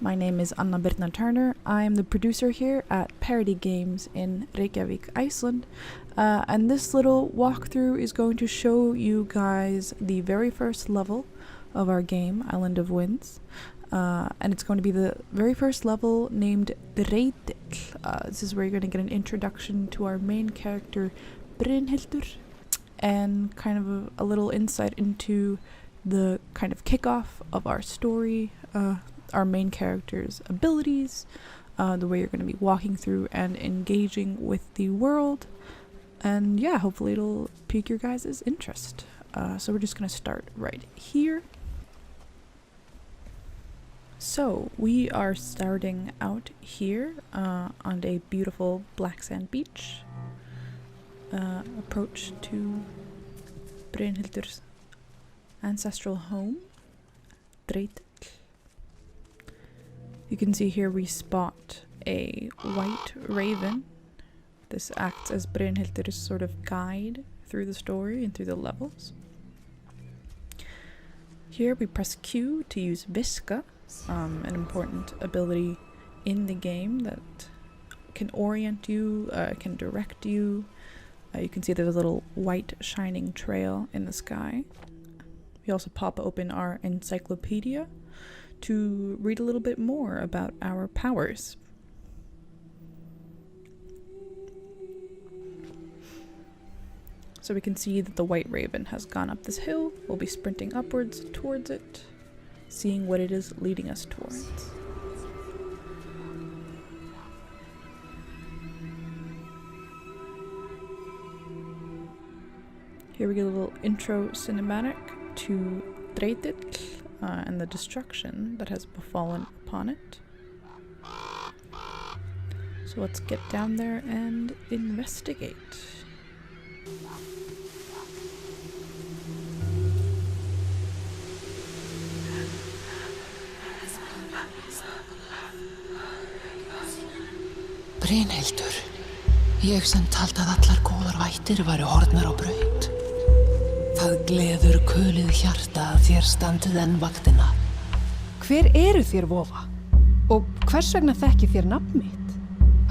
My name is Anna Birna Turner. I am the producer here at Parody Games in Reykjavik, Iceland. And this little walkthrough is going to show you guys the very first level of our game, Island of Winds. And it's going to be the very first level named Dreitill. This is where you're going to get an introduction to our main character, Brynhildur, and kind of a little insight into the kind of kickoff of our story, our main character's abilities, the way you're going to be walking through and engaging with the world. And yeah, hopefully it'll pique your guys' interest. So we're just going to start right here. So we are starting out here on a beautiful black sand beach. Approach to Brynhildur's ancestral home, Dreitill. You can see here we spot a white raven. This acts as Brynhildur's sort of guide through the story and through the levels. Here we press Q to use Viska, an important ability in the game that can orient you, can direct you. You can see there's a little white shining trail in the sky. We also pop open our encyclopedia to read a little bit more about our powers. So we can see that the white raven has gone up this hill. We'll be sprinting upwards towards it, seeing what it is leading us towards. Here we get a little intro cinematic to Dreitill and the destruction that has befallen upon it. So let's get down there and investigate. Brynhildur, ég sem taldi að allar góðar vættir væru horfnar á braut. Það gleður kulið hjarta að þér standið enn vaktina. Hver eru þér, vofa? Og hvers vegna þekki þér nafn mitt?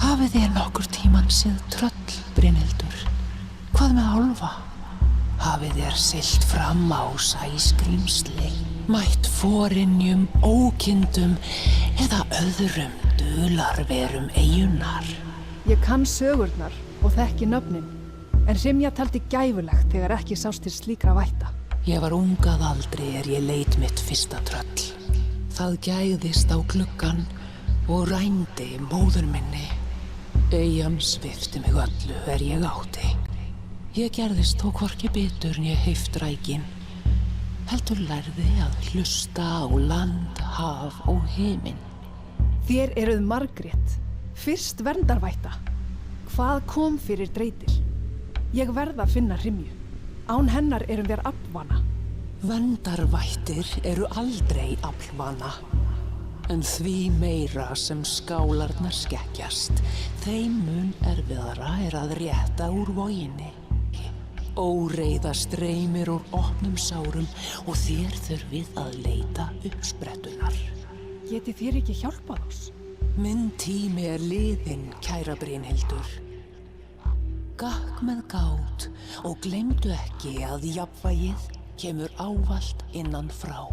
Hafið þér nokkur tíman séð tröll, Brynhildur? Hvað með álfa? Hafið þér siglt fram á sæskrímsli, mætt forynjum, ókindum eða öðrum dularverum eyjunnar? Ég kann sögurnar og þekki nöfnin, en Hrymja taldi gæfulegt þegar ekki sást til slíkra vætta. Ég var ung að aldri ég leit mitt fyrsta tröll. Það gægðist á gluggan og rændi móður minni. Eyjan svipti mig öllu ég átti. Ég gerðist þó hvorki bitur né heiftrækin. Heldur lærði að hlusta á land, haf og himinn. Þér eruð Margrét, fyrst verndarvætta. Hvað kom fyrir Dreitill? Ég verð að finna Hrymju. Án hennar erum við aflvana. Verndarvættir eru aldrei aflvana. En því meira sem skálarnar skekkjast, þeim mun erfiðara að rétta úr voginni. Óreiða streymir úr opnum sárum og þér þurfið að leita uppsprettunar. Geti þér ekki hjálpað oss? Minn tími liðinn, kæra Brynhildur. Gakk með gát og gleymdu ekki að jafnvægið kemur ávallt innan frá.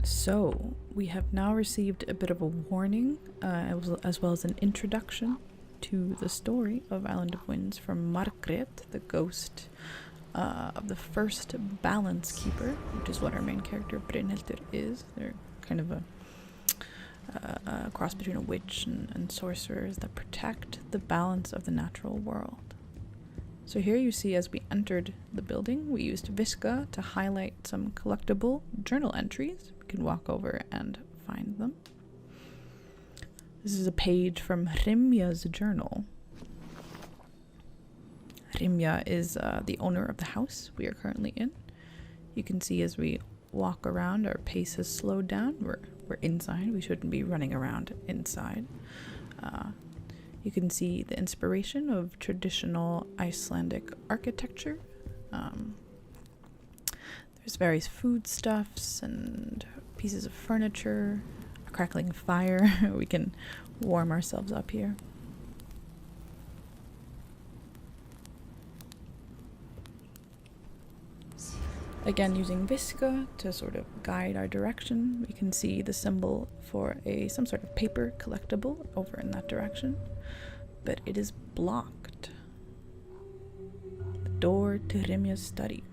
So, we have now received a bit of a warning, as well as an introduction to the story of Island of Winds from Margrét, the ghost of the first balance keeper, which is what our main character Brynhildur is. They're kind of a cross between a witch and sorcerers that protect the balance of the natural world. So here you see as we entered the building, we used Viska to highlight some collectible journal entries. We can walk over and find them. This is a page from Hrymja's journal. Hrymja is the owner of the house we are currently in. You can see as we walk around, our pace has slowed down. We're inside. We shouldn't be running around inside. You can see the inspiration of traditional Icelandic architecture. There's various foodstuffs and pieces of furniture, a crackling fire. We can warm ourselves up here. Again, using Visca to sort of guide our direction, we can see the symbol for some sort of paper collectible over in that direction, but it is blocked. The door to Rimja's study.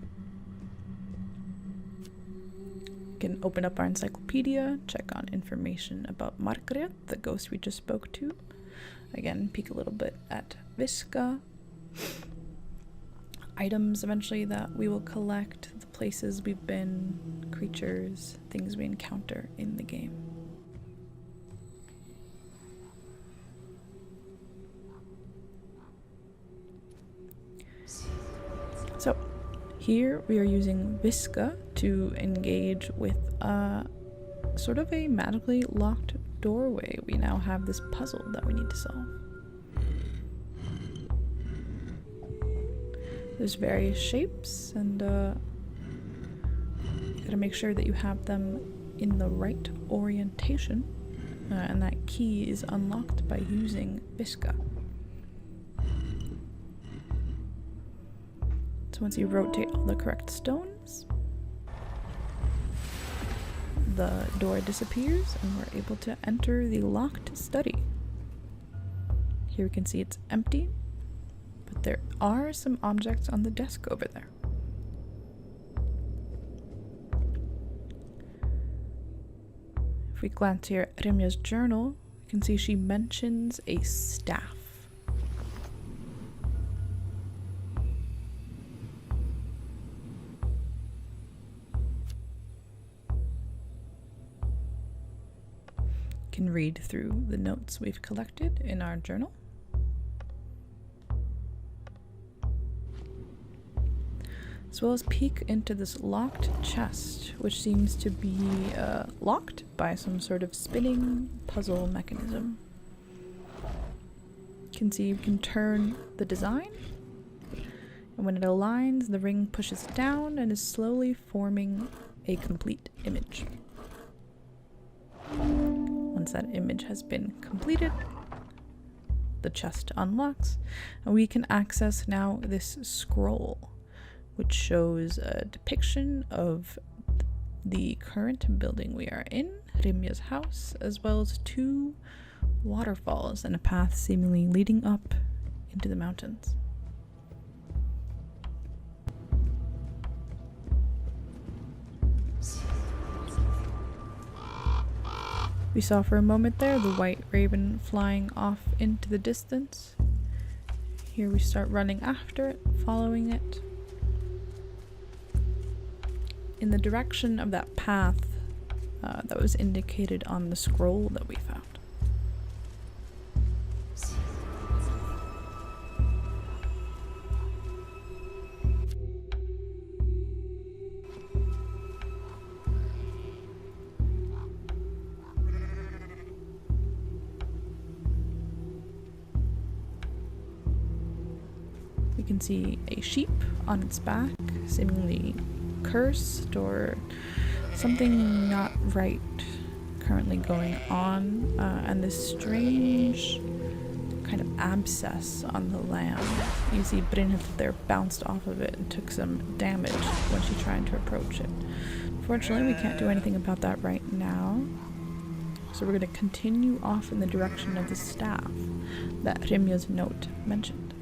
We can open up our encyclopedia, check on information about Margrét, the ghost we just spoke to. Again, peek a little bit at Visca. Items eventually that we will collect, the places we've been, creatures, things we encounter in the game. So here we are using Visca to engage with sort of a magically locked doorway. We now have this puzzle that we need to solve. There's various shapes, and you gotta make sure that you have them in the right orientation, and that key is unlocked by using Visca. So once you rotate all the correct stones, the door disappears and we're able to enter the locked study. Here we can see it's empty, but there are some objects on the desk over there. If we glance here at Rimja's journal, we can see she mentions a staff. You can read through the notes we've collected in our journal. As well as peek into this locked chest, which seems to be locked by some sort of spinning puzzle mechanism. You can see you can turn the design, and when it aligns, the ring pushes down and is slowly forming a complete image. Once that image has been completed, the chest unlocks, and we can access now this scroll, which shows a depiction of the current building we are in, Rimja's house, as well as 2 waterfalls and a path seemingly leading up into the mountains. We saw for a moment there the white raven flying off into the distance. Here we start running after it, following it, in the direction of that path that was indicated on the scroll that we found. We can see a sheep on its back, seemingly cursed or something not right currently going on, and this strange kind of abscess on the lamb. You see Brynhildur there bounced off of it and took some damage when she tried to approach it. Fortunately, we can't do anything about that right now, so we're going to continue off in the direction of the staff that Rimja's note mentioned.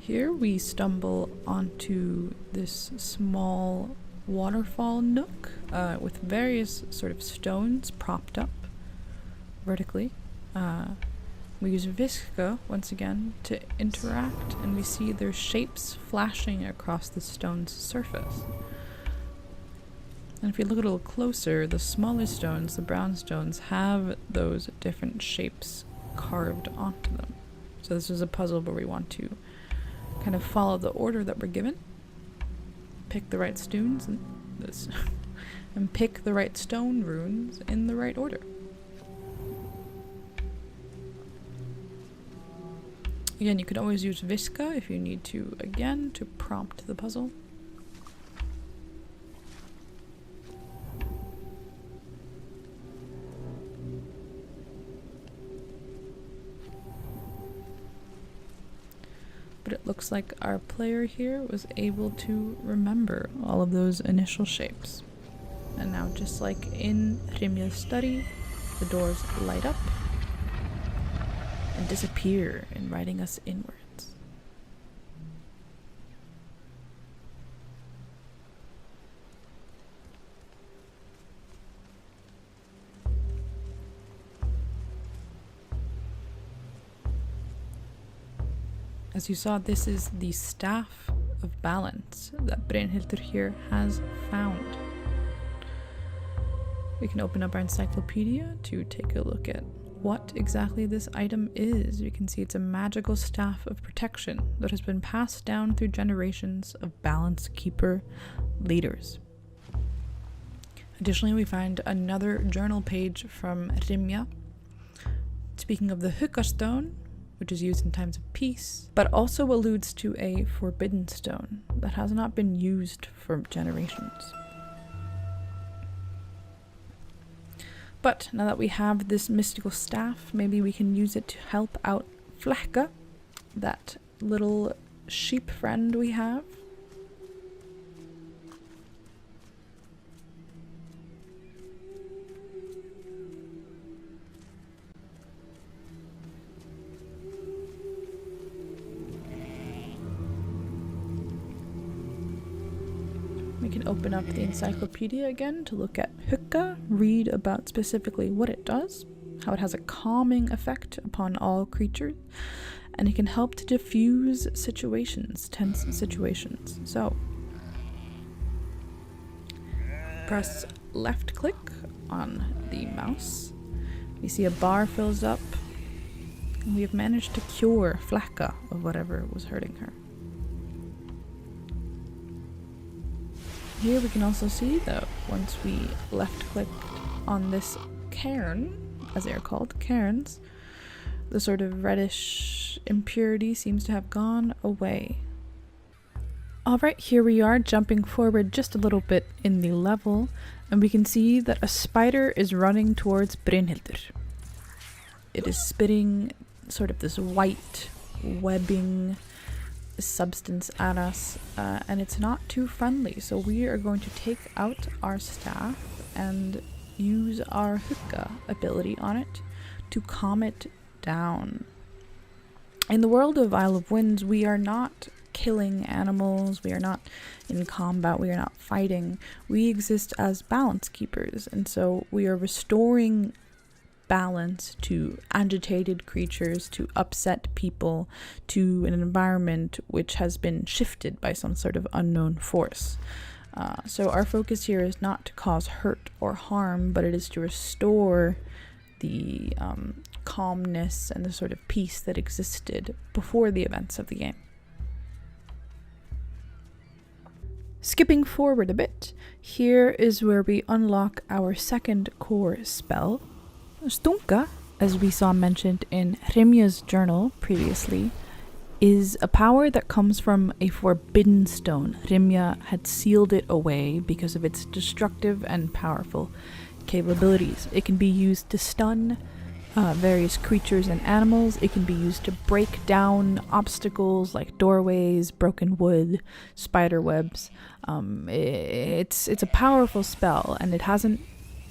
Here we stumble onto this small waterfall nook with various sort of stones propped up vertically. We use Visca once again to interact, and we see their shapes flashing across the stone's surface. And if you look a little closer, the smaller stones, the brown stones, have those different shapes carved onto them. So this is a puzzle where we want to kind of follow the order that we're given pick the right stones and this and pick the right stone runes in the right order. Again, you can always use Visca if you need to, again, to prompt the puzzle. But it looks like our player here was able to remember all of those initial shapes. And now, just like in Rimja's study, the doors light up and disappear, inviting us inwards. As you saw, this is the Staff of Balance that Brynhildur here has found. We can open up our encyclopedia to take a look at what exactly this item is. You can see it's a magical staff of protection that has been passed down through generations of Balance Keeper leaders. Additionally, we find another journal page from Rimja, speaking of the Hugga stone, which is used in times of peace, but also alludes to a forbidden stone that has not been used for generations. But now that we have this mystical staff, maybe we can use it to help out Flekka, that little sheep friend we have. We can open up the encyclopedia again to look at Hugga, read about specifically what it does, how it has a calming effect upon all creatures, and it can help to diffuse situations, tense situations. So, press left click on the mouse. We see a bar fills up, and we have managed to cure Flekka of whatever was hurting her. Here we can also see that once we left click on this cairn, as they are called, cairns, the sort of reddish impurity seems to have gone away. Alright, here we are jumping forward just a little bit in the level, and we can see that a spider is running towards Brynhildur. It is spitting sort of this white webbing substance at us, and it's not too friendly, so we are going to take out our staff and use our Hugga ability on it to calm it down. In the world of Isle of Winds, we are not killing animals, we are not in combat, we are not fighting. We exist as balance keepers, and so we are restoring balance to agitated creatures, to upset people, to an environment which has been shifted by some sort of unknown force. So our focus here is not to cause hurt or harm, but it is to restore the calmness and the sort of peace that existed before the events of the game. Skipping forward a bit, here is where we unlock our second core spell. Stunka, as we saw mentioned in Rimja's journal previously, is a power that comes from a forbidden stone. Rimja had sealed it away because of its destructive and powerful capabilities. It can be used to stun various creatures and animals. It can be used to break down obstacles like doorways, broken wood, spider webs. It's a powerful spell, and it hasn't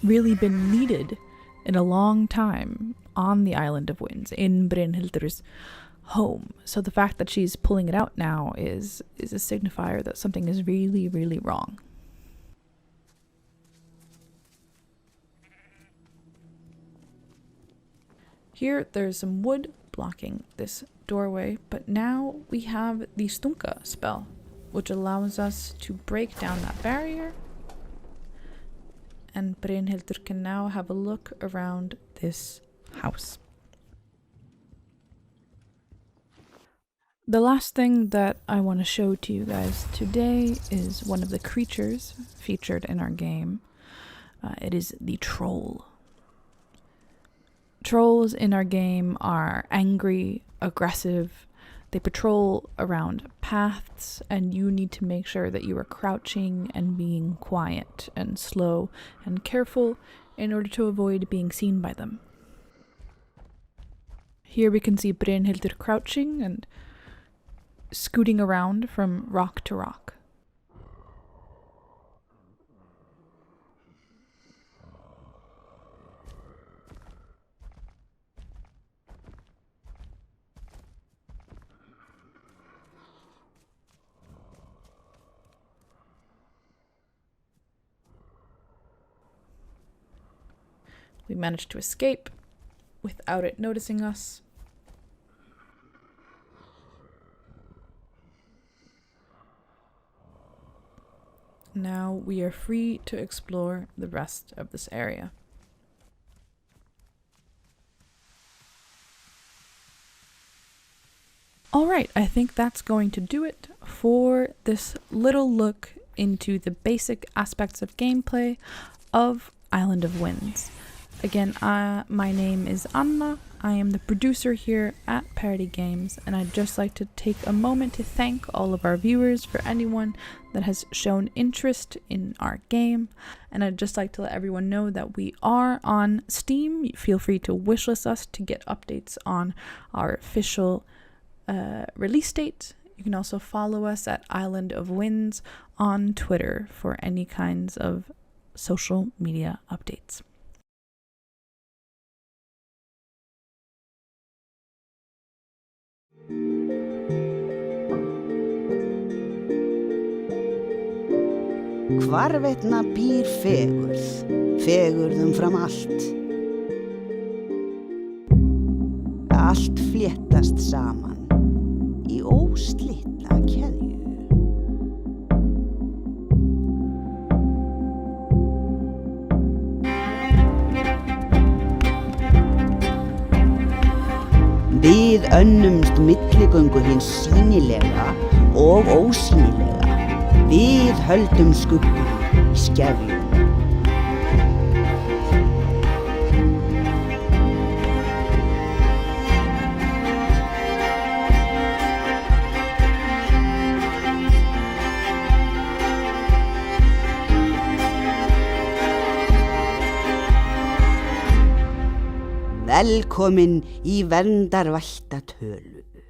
really been needed in a long time on the Island of Winds, in Brynhildur's home. So the fact that she's pulling it out now is a signifier that something is really, really wrong. Here, there's some wood blocking this doorway, but now we have the Stunka spell, which allows us to break down that barrier, and Brynhildur can now have a look around this house. The last thing that I want to show to you guys today is one of the creatures featured in our game. It is the troll. Trolls in our game are angry, aggressive. They patrol around paths, and you need to make sure that you are crouching and being quiet and slow and careful in order to avoid being seen by them. Here we can see Brynhildur crouching and scooting around from rock to rock. We managed to escape without it noticing us. Now we are free to explore the rest of this area. Alright, I think that's going to do it for this little look into the basic aspects of gameplay of Island of Winds. Again, my name is Anna. I am the producer here at Parody Games, and I'd just like to take a moment to thank all of our viewers for anyone that has shown interest in our game. And I'd just like to let everyone know that we are on Steam. Feel free to wishlist us to get updates on our official release date. You can also follow us at Island of Winds on Twitter for any kinds of social media updates. Hvarvetna býr fegurð, fegurð fram allt. Allt fléttast saman í óslitna keðju. Við önnumst milligöngu hins sýnilega og ósýnilega. Við höldum skuggum í skefjum. Velkomin í verndarvætta tölu.